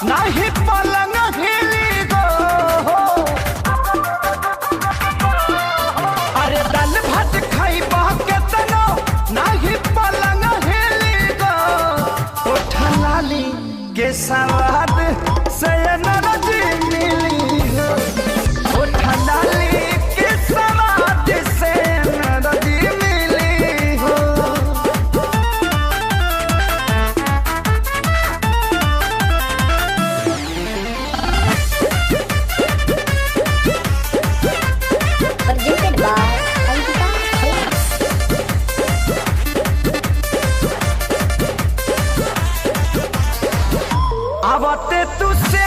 नाही पलंग हिली गो। अरे दाल भात खाइबा केतनो नाही पलंग हिली गो। उठा लाली के सवाद से एनर्जी मिली हो। उठा लाली के सवाद से एनर्जी मिली हो। Presented by Ankita Films. आवते तू से